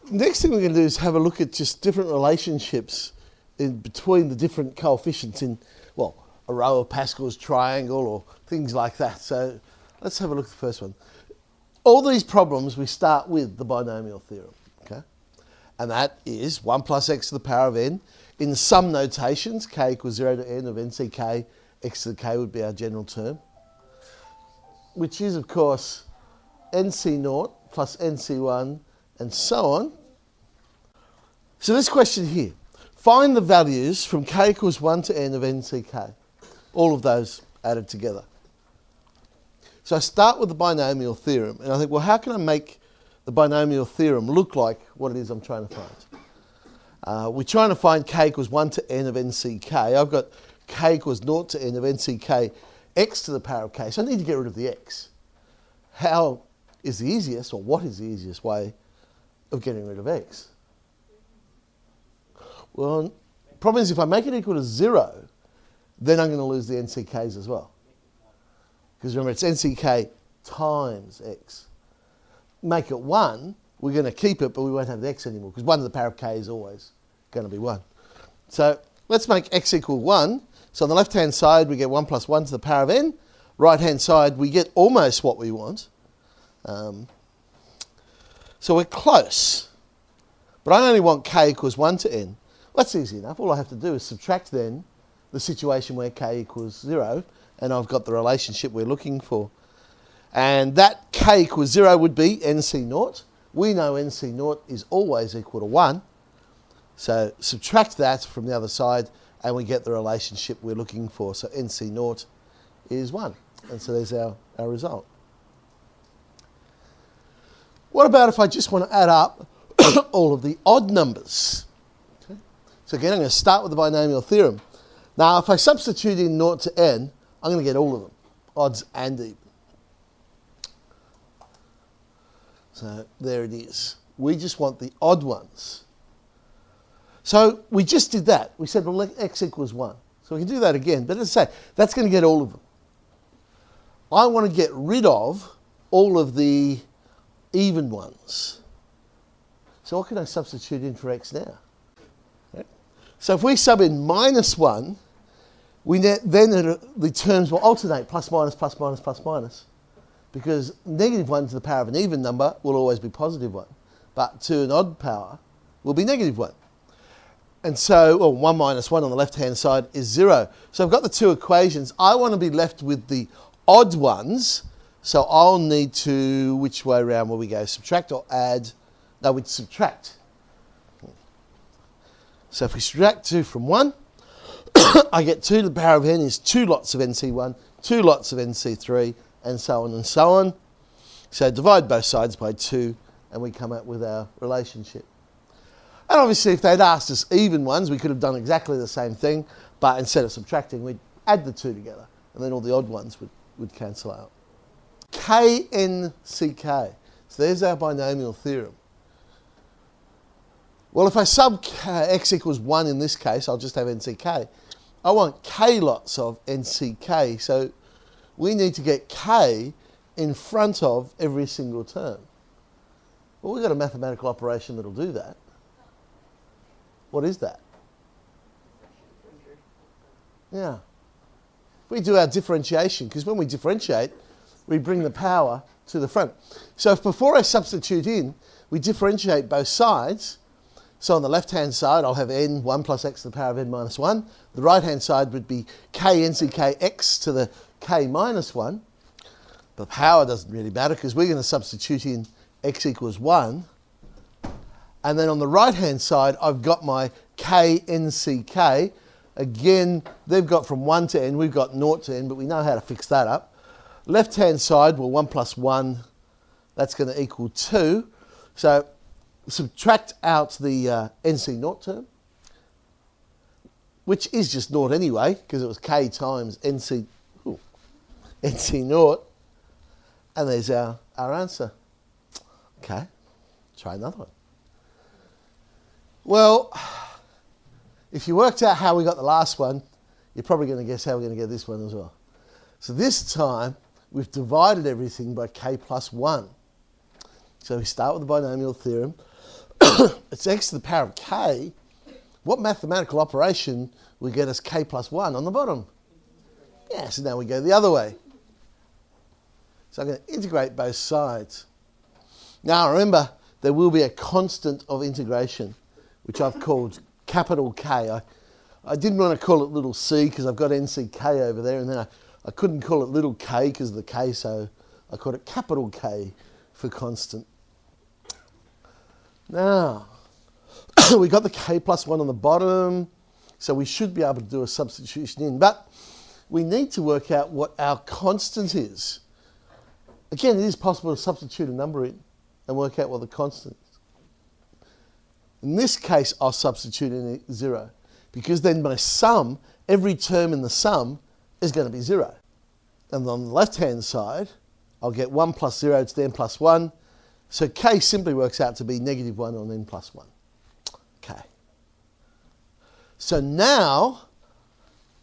Next thing we're going to do is have a look at just different relationships in between the different coefficients in, well, a row of Pascal's triangle or things like that. So let's have a look at the first one. All these problems, we start with the binomial theorem, okay? And that is 1 plus x to the power of n. In some notations, k equals 0 to n of nck, x to the k would be our general term, which is, of course, nc0 plus nc1 and so on. So this question here, find the values from k equals 1 to n of nck, all of those added together. So I start with the binomial theorem, and I think, well, how can I make the binomial theorem look like what it is I'm trying to find? We're trying to find k equals 1 to n of nck. I've got k equals 0 to n of nck, x to the power of k, so I need to get rid of the x. How is the easiest, or what is the easiest way of getting rid of x? Well, the problem is if I make it equal to 0, then I'm going to lose the nck's as well. Because remember, it's nck times x. Make it 1, we're going to keep it, but we won't have the x anymore, because 1 to the power of k is always going to be 1. So let's make x equal 1. So on the left-hand side, we get 1 plus 1 to the power of n. Right-hand side, we get almost what we want. So we're close. But I only want k equals 1 to n. Well, that's easy enough. All I have to do is subtract then the situation where k equals 0, and I've got the relationship we're looking for. And that k equals 0 would be nc0. We know nc0 is always equal to 1. So subtract that from the other side, and we get the relationship we're looking for. So nc0 is 1. And so there's our result. What about if I just want to add up all of the odd numbers? Okay. So again, I'm going to start with the binomial theorem. Now, if I substitute in 0 to n, I'm going to get all of them, odds and even. So there it is. We just want the odd ones. So we just did that. We said, well, x equals 1. So we can do that again. But as I say, that's going to get all of them. I want to get rid of all of the even ones. So what can I substitute in for x now? Okay. So if we sub in minus 1, then the terms will alternate, plus minus, plus minus, plus minus. Because negative 1 to the power of an even number will always be positive 1. But to an odd power will be negative 1. And so, well, 1 minus 1 on the left-hand side is 0. So I've got the two equations. I want to be left with the odd ones. So I'll need to, which way around will we go? Subtract or add? No, we'd subtract. So if we subtract 2 from 1, I get 2 to the power of n is 2 lots of nc1, 2 lots of nc3, and so on and so on. So divide both sides by 2, and we come up with our relationship. And obviously, if they'd asked us even ones, we could have done exactly the same thing, but instead of subtracting, we'd add the 2 together, and then all the odd ones would cancel out. K-N-C-K. So there's our binomial theorem. Well, if I sub x equals 1 in this case, I'll just have nck. I want k lots of nck, so we need to get k in front of every single term. Well, we've got a mathematical operation that'll do that. What is that? Yeah. We do our differentiation, because when we differentiate, we bring the power to the front. So if before I substitute in, we differentiate both sides. So on the left-hand side, I'll have n, 1 plus x to the power of n minus 1. The right-hand side would be k nck x to the k minus 1. The power doesn't really matter, because we're going to substitute in x equals 1. And then on the right-hand side, I've got my k nck. Again, they've got from 1 to n, we've got 0 to n, but we know how to fix that up. Left-hand side, well, 1 plus 1, that's going to equal 2. So subtract out the nc0 term, which is just 0 anyway, because it was k times nc0, and there's our answer. Okay, try another one. Well, if you worked out how we got the last one, you're probably going to guess how we're going to get this one as well. So this time, we've divided everything by k plus 1. So we start with the binomial theorem. It's x to the power of k. What mathematical operation will get us k plus 1 on the bottom? Yeah, so now we go the other way. So I'm going to integrate both sides. Now remember, there will be a constant of integration, which I've called capital K. I didn't want to call it little c because I've got NCK over there, and then I couldn't call it little k because of the k, so I called it capital K for constant. Now, we got the k plus 1 on the bottom, so we should be able to do a substitution in, but we need to work out what our constant is. Again, it is possible to substitute a number in and work out what the constant is. In this case, I'll substitute in 0, because then my sum, every term in the sum, is going to be 0. And on the left-hand side, I'll get 1 plus 0 to the n plus 1. So k simply works out to be negative 1 on n plus 1. Okay. So now,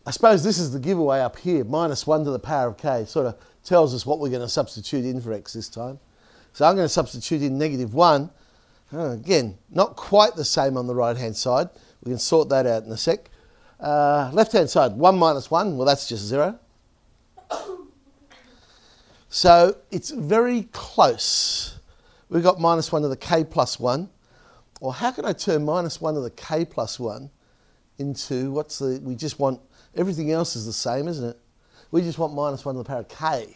I suppose this is the giveaway up here, minus 1 to the power of k. It sort of tells us what we're going to substitute in for x this time. So I'm going to substitute in negative 1. Again, not quite the same on the right-hand side. We can sort that out in a sec. Left-hand side, 1 minus 1, well, that's just 0. So it's very close. We've got minus 1 to the k plus 1. Or how can I turn minus 1 to the k plus 1 into, we just want, everything else is the same, isn't it? We just want minus 1 to the power of k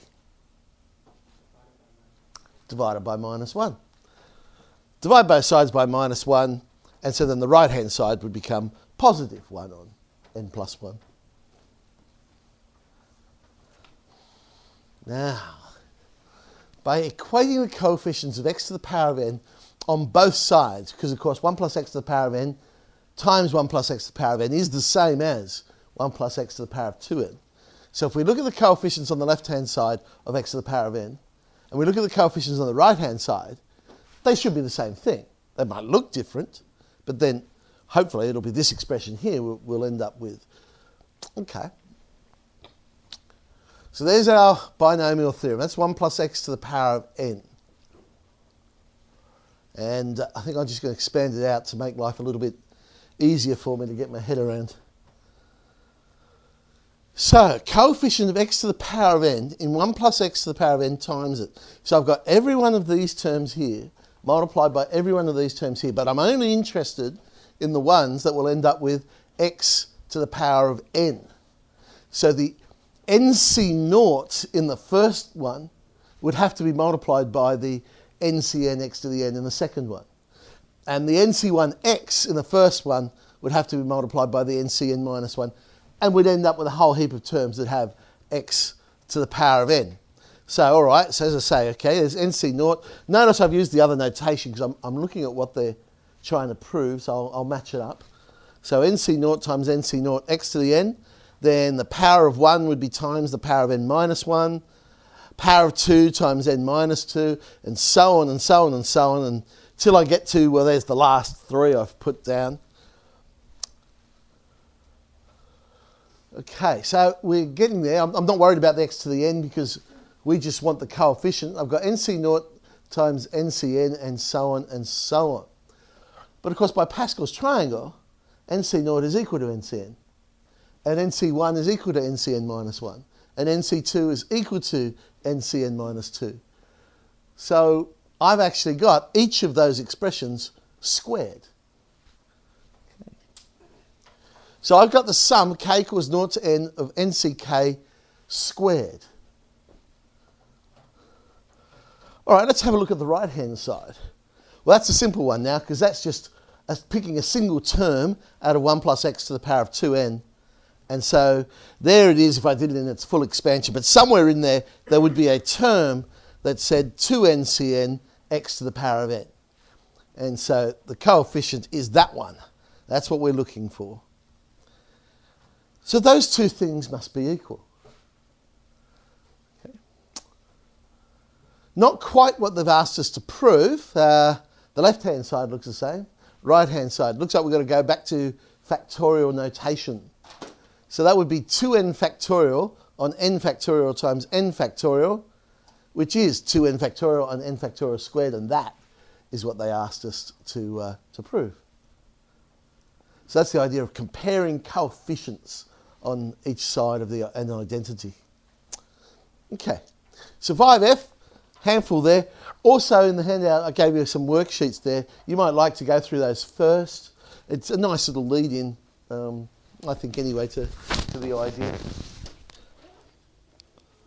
divided by minus 1. Divide both sides by minus 1, and so then the right-hand side would become positive 1 on n plus 1. Now, by equating the coefficients of x to the power of n on both sides, because of course 1 plus x to the power of n times 1 plus x to the power of n is the same as 1 plus x to the power of 2n. So if we look at the coefficients on the left-hand side of x to the power of n, and we look at the coefficients on the right-hand side, they should be the same thing. They might look different, but then hopefully it'll be this expression here we'll end up with. Okay. So there's our binomial theorem. That's 1 plus x to the power of n. And I think I'm just going to expand it out to make life a little bit easier for me to get my head around. So, coefficient of x to the power of n in 1 plus x to the power of n times it. So I've got every one of these terms here multiplied by every one of these terms here, but I'm only interested in the ones that will end up with x to the power of n. So the NC0 in the first one would have to be multiplied by the NCN x to the n in the second one. And the NC1x in the first one would have to be multiplied by the NCN minus 1. And we'd end up with a whole heap of terms that have x to the power of n. So, all right, so as I say, okay, there's NC0. Notice I've used the other notation because I'm looking at what they're trying to prove, so I'll match it up. So NC0 times NC0 x to the n. Then the power of 1 would be times the power of n minus 1. Power of 2 times n minus 2, and so on and so on and so on, until I get to, well, there's the last 3 I've put down. Okay, so we're getting there. I'm not worried about the x to the n because we just want the coefficient. I've got NC0 times NCN and so on and so on. But of course, by Pascal's triangle, NC0 is equal to NCN. And NC1 is equal to NCN minus 1. And NC2 is equal to NCN minus 2. So I've actually got each of those expressions squared. So I've got the sum k equals 0 to n of nck squared. All right, let's have a look at the right-hand side. Well, that's a simple one now because that's just picking a single term out of 1 plus x to the power of 2n. And so there it is if I did it in its full expansion. But somewhere in there would be a term that said 2ncn x to the power of n. And so the coefficient is that one. That's what we're looking for. So those two things must be equal. Okay. Not quite what they've asked us to prove. The left-hand side looks the same. Right-hand side looks like we've got to go back to factorial notation. So that would be 2n factorial on n factorial times n factorial. which is 2n factorial and n factorial squared, and that is what they asked us to prove. So that's the idea of comparing coefficients on each side of an identity. Okay, so 5f, handful there. Also in the handout I gave you some worksheets there. You might like to go through those first. It's a nice little lead-in, I think anyway, to the idea.